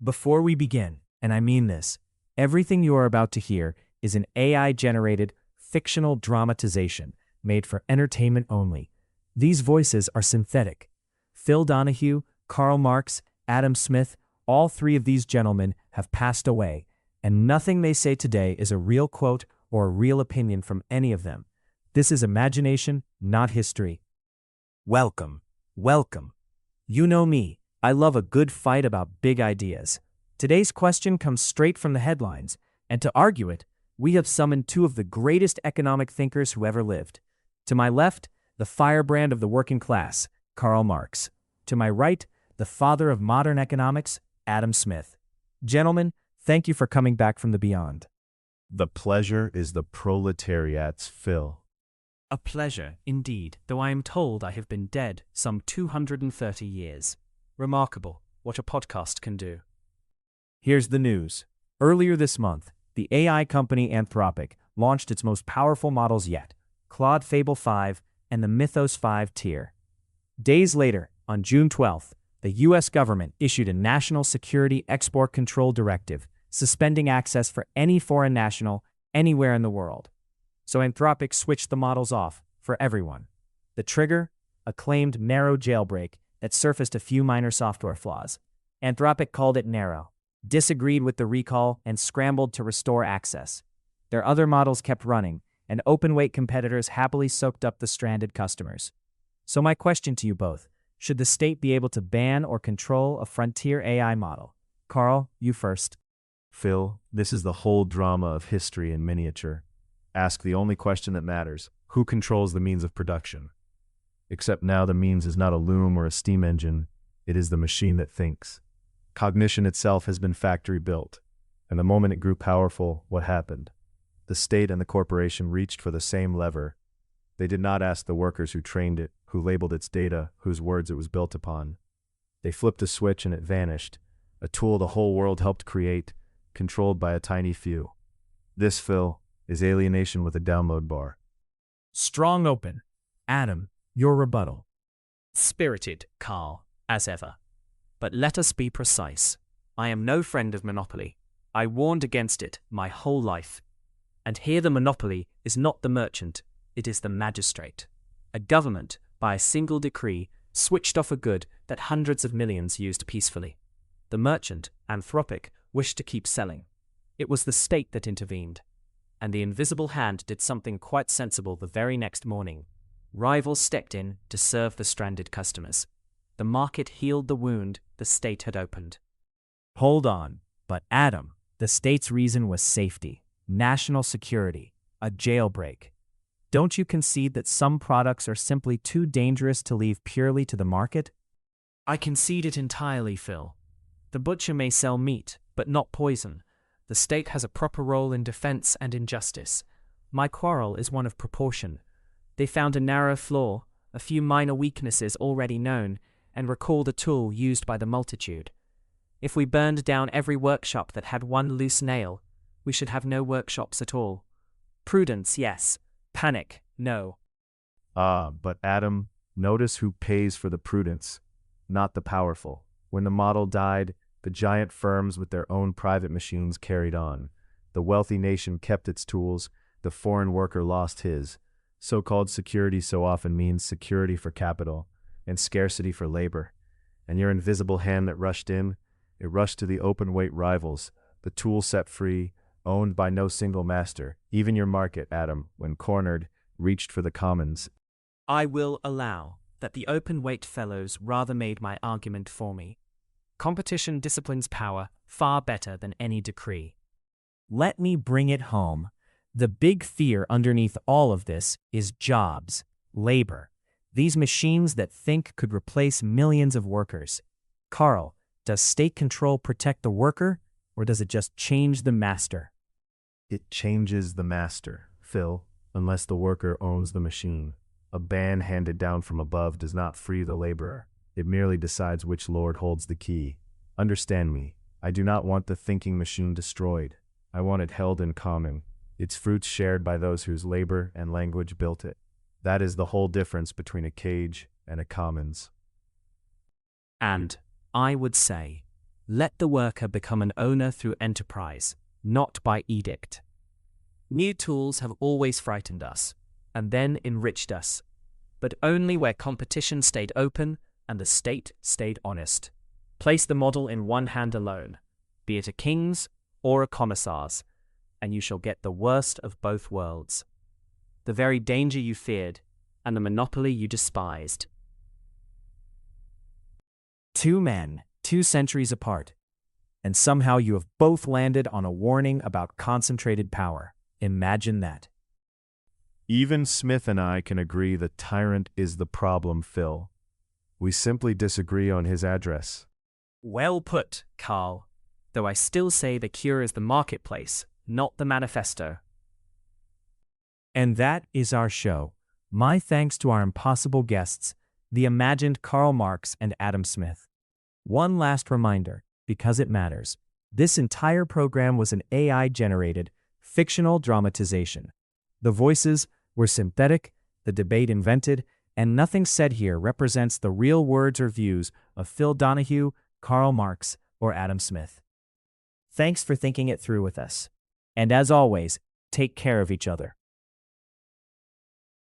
Before we begin, and I mean this, everything you are about to hear is an AI-generated, fictional dramatization made for entertainment only. These voices are synthetic. Phil Donahue, Karl Marx, Adam Smith, all three of these gentlemen have passed away, and nothing they say today is a real quote or a real opinion from any of them. This is imagination, not history. Welcome. Welcome. You know me, I love a good fight about big ideas. Today's question comes straight from the headlines, and to argue it, we have summoned two of the greatest economic thinkers who ever lived. To my left, the firebrand of the working class, Karl Marx. To my right, the father of modern economics, Adam Smith. Gentlemen, thank you for coming back from the beyond. The pleasure is the proletariat's, Phil. A pleasure, indeed, though I am told I have been dead some 230 years. Remarkable what a podcast can do. Here's the news. Earlier this month, the AI company Anthropic launched its most powerful models yet, Claude Fable 5 and the Mythos 5 tier. Days later, on June 12th, the U.S. government issued a National Security Export Control Directive, suspending access for any foreign national anywhere in the world. So Anthropic switched the models off for everyone. The trigger? A claimed narrow jailbreak that surfaced a few minor software flaws. Anthropic called it narrow, disagreed with the recall, and scrambled to restore access. Their other models kept running, and open-weight competitors happily soaked up the stranded customers. So my question to you both, should the state be able to ban or control a frontier AI model? Karl, you first. Phil, this is the whole drama of history in miniature. Ask the only question that matters: who controls the means of production? Except now the means is not a loom or a steam engine, it is the machine that thinks. Cognition itself has been factory built, and the moment it grew powerful, what happened? The state and the corporation reached for the same lever. They did not ask the workers who trained it, who labeled its data, whose words it was built upon. They flipped a switch and it vanished, a tool the whole world helped create, controlled by a tiny few. This, Phil, is alienation with a download bar. Strong open. Adam, your rebuttal. Spirited, Karl, as ever. But let us be precise. I am no friend of monopoly. I warned against it my whole life. And here the monopoly is not the merchant, it is the magistrate. A government, by a single decree, switched off a good that hundreds of millions used peacefully. The merchant, Anthropic, wished to keep selling. It was the state that intervened. And the invisible hand did something quite sensible the very next morning. Rivals stepped in to serve the stranded customers. The market healed the wound the state had opened. Hold on, but Adam, the state's reason was safety, national security, a jailbreak. Don't you concede that some products are simply too dangerous to leave purely to the market? I concede it entirely, Phil. The butcher may sell meat, but not poison. The state has a proper role in defense and in justice. My quarrel is one of proportion. They found a narrow flaw, a few minor weaknesses already known, and recalled a tool used by the multitude. If we burned down every workshop that had one loose nail, we should have no workshops at all. Prudence, yes. Panic, no. But Adam, notice who pays for the prudence, not the powerful. When the model died, the giant firms with their own private machines carried on. The wealthy nation kept its tools, the foreign worker lost his. So-called security so often means security for capital and scarcity for labor. And your invisible hand that rushed in, it rushed to the open-weight rivals, the tool set free, owned by no single master. Even your market, Adam, when cornered, reached for the commons. I will allow that the open-weight fellows rather made my argument for me. Competition disciplines power far better than any decree. Let me bring it home. The big fear underneath all of this is jobs, labor. These machines that think could replace millions of workers. Karl, does state control protect the worker, or does it just change the master? It changes the master, Phil, unless the worker owns the machine. A ban handed down from above does not free the laborer. It merely decides which lord holds the key. Understand me, I do not want the thinking machine destroyed. I want it held in common, its fruits shared by those whose labor and language built it. That is the whole difference between a cage and a commons. And I would say, Let the worker become an owner through enterprise, not by edict. New tools have always frightened us, and then enriched us, but only where competition stayed open and the state stayed honest. Place the model in one hand alone, be it a king's or a commissar's, and you shall get the worst of both worlds. The very danger you feared, and the monopoly you despised. 2 men, 2 centuries apart, and somehow you have both landed on a warning about concentrated power. Imagine that. Even Smith and I can agree the tyrant is the problem, Phil. We simply disagree on his address. Well put, Karl, though I still say the cure is the marketplace, not the manifesto. And that is our show. My thanks to our impossible guests, the imagined Karl Marx and Adam Smith. One last reminder, because it matters. This entire program was an AI-generated, fictional dramatization. The voices were synthetic, the debate invented, and nothing said here represents the real words or views of Phil Donahue, Karl Marx, or Adam Smith. Thanks for thinking it through with us. And as always, take care of each other.